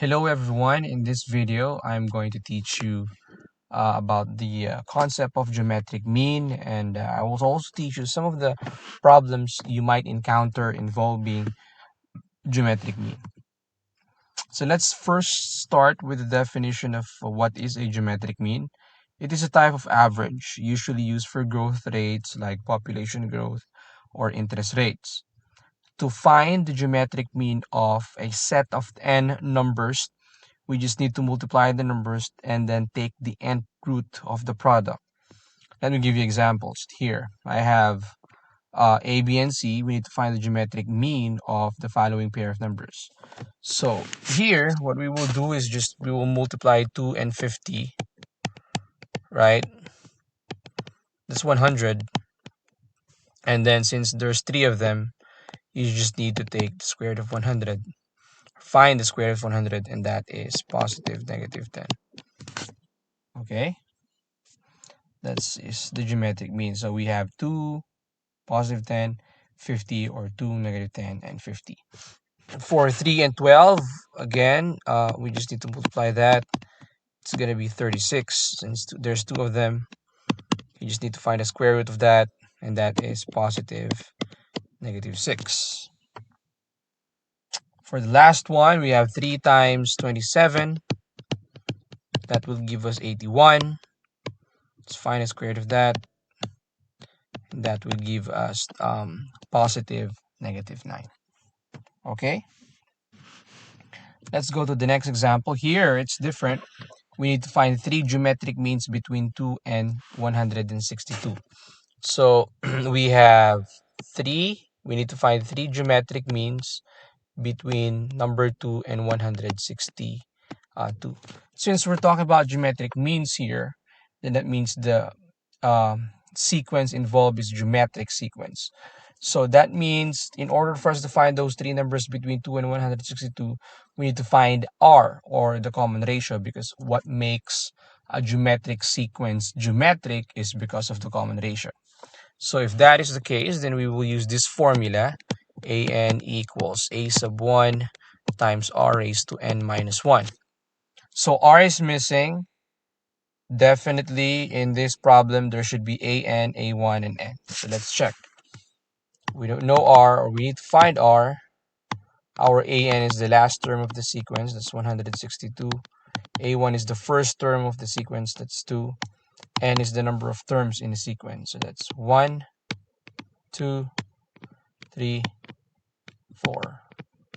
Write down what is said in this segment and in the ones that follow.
Hello everyone, in this video I'm going to teach you about the concept of geometric mean, and I will also teach you some of the problems you might encounter involving geometric mean. So let's first start with the definition of what is a geometric mean. It is a type of average usually used for growth rates like population growth or interest rates. To find the geometric mean of a set of n numbers, we just need to multiply the numbers and then take the nth root of the product. Let me give you examples. Here, I have A, B, and C. We need to find the geometric mean of the following pair of numbers. So here, what we will do is we will multiply 2 and 50, right? That's 100. And then since there's 3 of them, you just need to take the square root of 100. Find the square root of 100, and that is positive negative 10. Okay? That's is the geometric mean. So we have 2, positive 10, 50, or 2, negative 10, and 50. For 3 and 12, again, we just need to multiply that. It's going to be 36. Since there's 2 of them, you just need to find the square root of that, and that is positive negative 6. For the last one, we have 3 times 27. That will give us 81. Let's find the square root of that. And that will give us positive negative 9. Okay? Let's go to the next example. Here, it's different. We need to find 3 geometric means between 2 and 162. So we have 3. We need to find 3 geometric means between number 2 and 162. Since we're talking about geometric means here, then that means the sequence involved is geometric sequence. So that means in order for us to find those 3 numbers between 2 and 162, we need to find R, or the common ratio, because what makes a geometric sequence geometric is because of the common ratio. So if that is the case, then we will use this formula, an equals a sub 1 times r raised to n minus 1. So r is missing. Definitely in this problem, there should be an, a1, and n. So let's check. We don't know r, or we need to find r. Our an is the last term of the sequence, that's 162. A1 is the first term of the sequence, that's 2. N is the number of terms in the sequence, so that's 1, 2, 3, 4,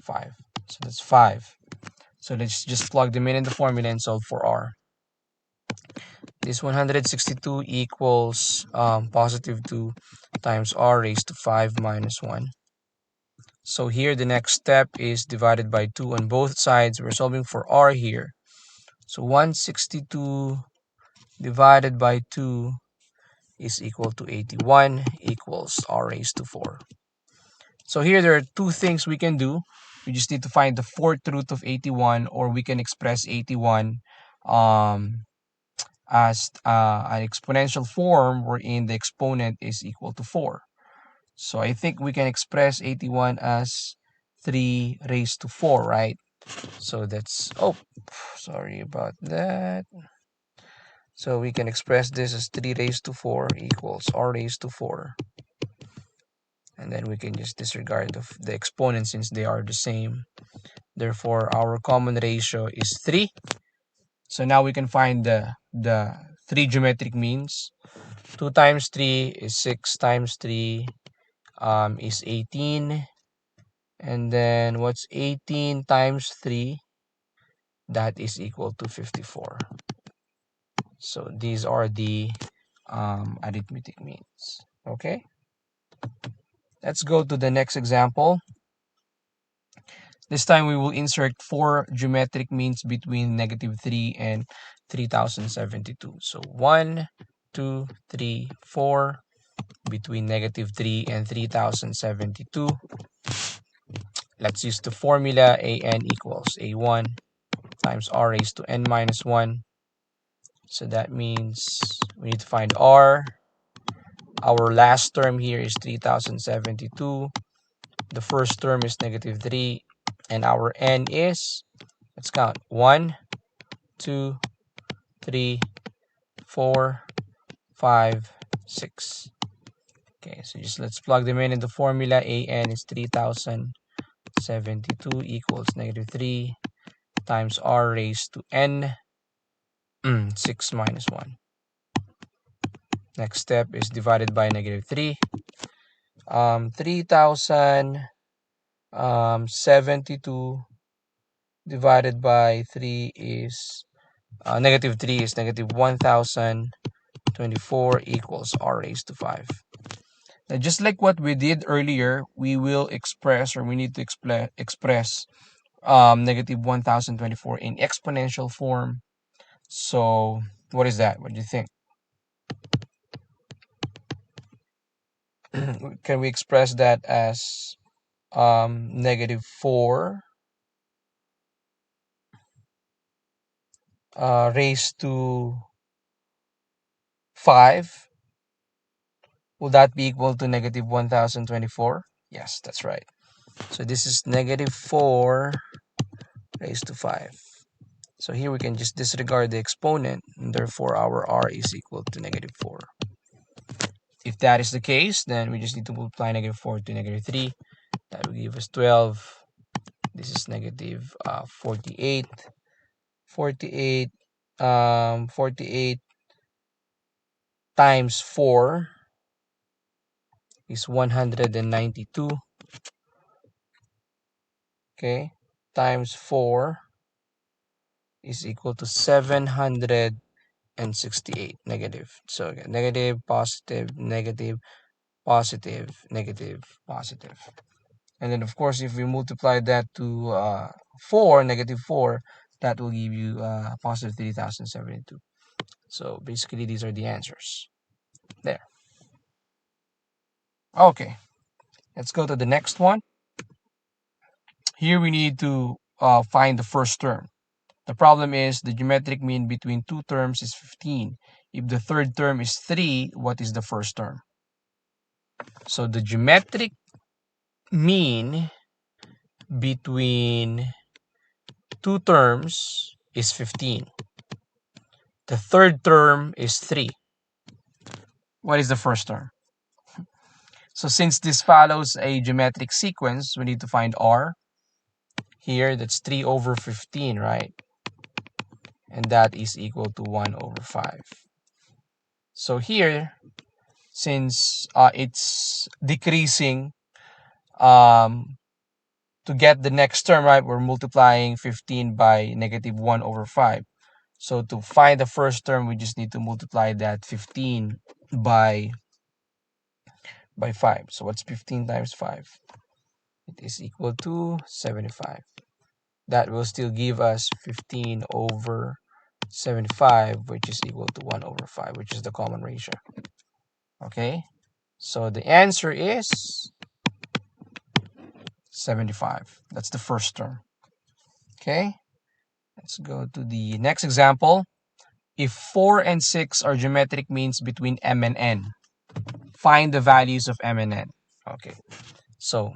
5. So that's 5. So let's just plug them in the formula and solve for r. This 162 equals positive 2 times r raised to 5 minus 1. So here the next step is divided by 2 on both sides. We're solving for r here. So 162 divided by 2 is equal to 81 equals r raised to 4. So here there are 2 things we can do. We just need to find the 4th root of 81, or we can express 81 as an exponential form wherein the exponent is equal to 4. So I think we can express 81 as 3 raised to 4, right? So that's, sorry about that. So we can express this as 3 raised to 4 equals r raised to 4. And then we can just disregard the exponents since they are the same. Therefore, our common ratio is 3. So now we can find the 3 geometric means. 2 times 3 is 6 times 3 is 18. And then what's 18 times 3? That is equal to 54. So these are the arithmetic means. Okay? Let's go to the next example. This time we will insert 4 geometric means between negative 3 and 3072. So 1, 2, 3, 4 between negative 3 and 3072. Let's use the formula an equals a1 times r raised to n minus 1. So that means we need to find r. Our last term here is 3072. The first term is negative 3. And our n is Let's count. 1, 2, 3, 4, 5, 6. Okay, so just let's plug them in the formula. AN is 3072 equals negative 3 times R raised to N, 6 minus 1. Next step is divided by negative 3. 3072 divided by 3 is negative 3 is negative 1024 equals R raised to 5. Now, just like what we did earlier, we will express, or we need to express negative 1024 in exponential form. So what is that? What do you think? Can we express that as negative 4 raised to 5? Will that be equal to negative 1024? Yes, that's right. So this is negative 4 raised to 5. So here we can just disregard the exponent, and therefore our R is equal to negative 4. If that is the case, then we just need to multiply negative 4 to negative 3. That will give us 12. This is negative 48. 48 48 times 4 is 192. Okay, times 4 is equal to 768 negative. So again, negative, positive, negative, positive, negative, positive. And then of course, if we multiply that to 4, negative 4, that will give you positive 3072. So basically, these are the answers. There. Okay, let's go to the next one. Here we need to find the first term. The problem is the geometric mean between two terms is 15. If the third term is 3, what is the first term? So the geometric mean between two terms is 15. The third term is 3. What is the first term? So since this follows a geometric sequence, we need to find R. Here, that's 3 over 15, right? And that is equal to 1 over 5. So here, since it's decreasing, to get the next term, right, we're multiplying 15 by negative 1 over 5. So to find the first term, we just need to multiply that 15 by 5. So what's 15 times 5? It is equal to 75. That will still give us 15 over 75, which is equal to 1 over 5, which is the common ratio. Okay, so the answer is 75. That's the first term. Okay, let's go to the next example. If 4 and 6 are geometric means between M and N, find the values of M and N. Okay, so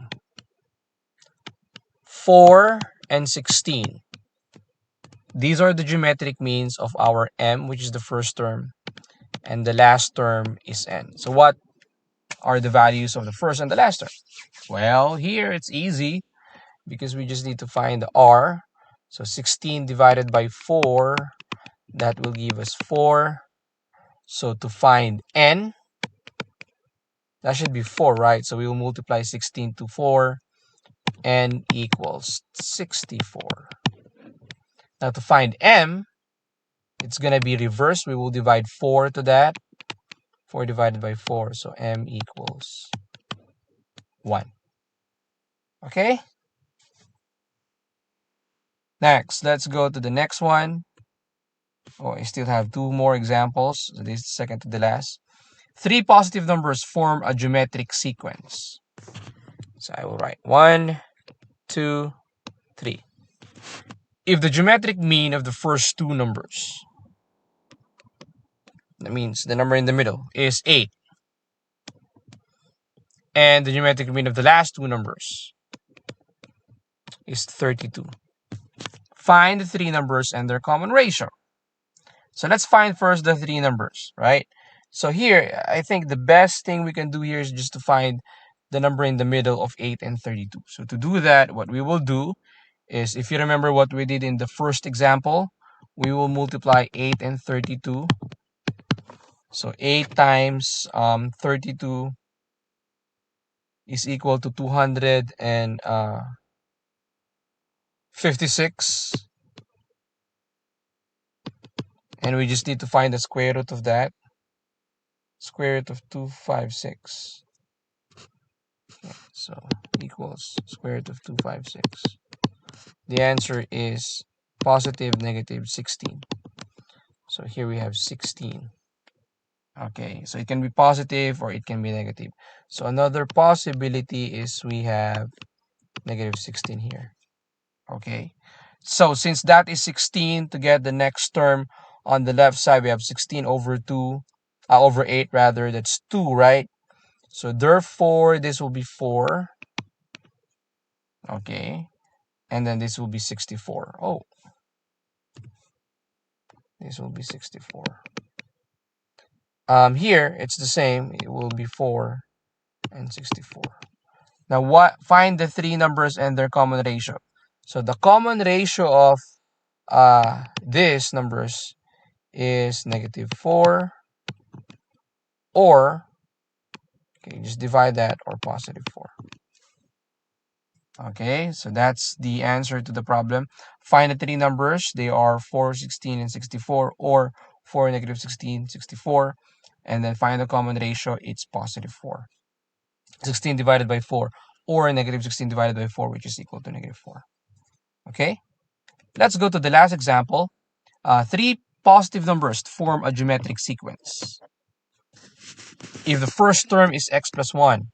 4 and 16. These are the geometric means of our M, which is the first term, and the last term is N. So what are the values of the first and the last term? Well, here it's easy because we just need to find the R. So 16 divided by 4, that will give us 4. So to find N, that should be 4, right? So we will multiply 16 to 4. N equals 64. Now to find M, it's going to be reversed. We will divide 4 to that. 4 divided by 4. So M equals 1. Okay? Next, let's go to the next one. Oh, I still have 2 more examples. So this is second to the last. 3 positive numbers form a geometric sequence. So I will write 1, 2, 3. If the geometric mean of the first 2 numbers, that means the number in the middle, is 8, and the geometric mean of the last 2 numbers is 32. find the three numbers and their common ratio. So let's find first the three numbers, right? So here, I think the best thing we can do here is just to find the number in the middle of 8 and 32. So to do that, what we will do is, if you remember what we did in the first example, we will multiply 8 and 32. So 8 times 32 is equal to 256. And we just need to find the square root of that. Square root of 256. So equals square root of 256. The answer is positive negative 16. So here we have 16. Okay, so it can be positive or it can be negative. So another possibility is we have negative 16 here. Okay, so since that is 16, to get the next term on the left side, we have 16 over 2, over 8 rather, that's 2, right? So therefore, this will be 4. Okay, and then this will be 64. Oh, this will be 64. Here, it's the same. It will be 4 and 64. Now, find the three numbers and their common ratio. So the common ratio of these numbers is negative 4, or, okay, just divide that, or positive 4. Okay, so that's the answer to the problem. Find the three numbers. They are 4, 16, and 64, or 4, negative 16, 64. And then find the common ratio. It's positive 4. 16 divided by 4, or negative 16 divided by 4, which is equal to negative 4. Okay, let's go to the last example. Three positive numbers form a geometric sequence. If the first term is x plus 1,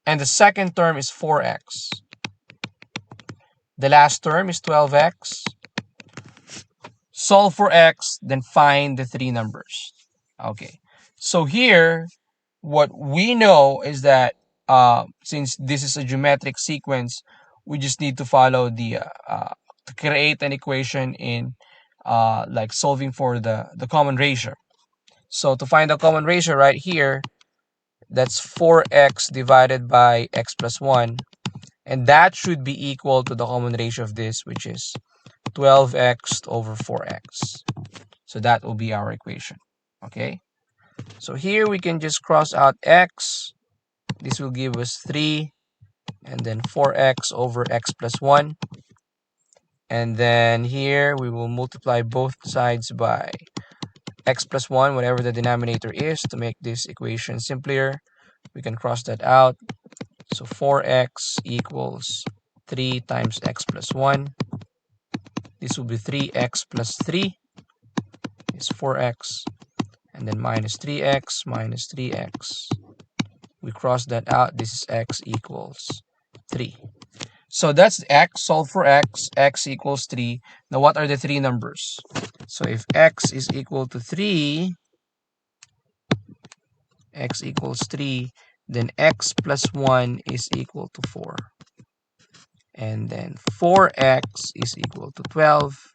and the second term is 4x, the last term is 12x, solve for x, then find the three numbers. Okay, so here, what we know is that since this is a geometric sequence, we just need to follow the to create an equation in like solving for the common ratio. So to find the common ratio right here, that's 4x divided by x plus 1, and that should be equal to the common ratio of this, which is 12x over 4x. So that will be our equation. Okay, so here we can just cross out x. This will give us 3, and then 4x over x plus 1. And then here we will multiply both sides by x plus 1, whatever the denominator is, to make this equation simpler. We can cross that out. So 4x equals 3 times x plus 1. This will be 3x plus 3 is 4x. And then minus 3x minus 3x. We cross that out. This is x equals 3. So that's x. Solve for x. X equals 3. Now what are the three numbers? So if x is equal to 3, x equals 3, then x plus 1 is equal to 4. And then 4x is equal to 12.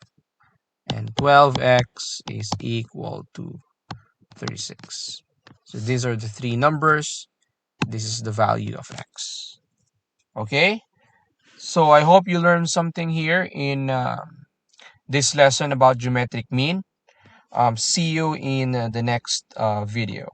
And 12x is equal to 36. So these are the three numbers. This is the value of x. Okay? So I hope you learned something here in this lesson about geometric mean. See you in the next video.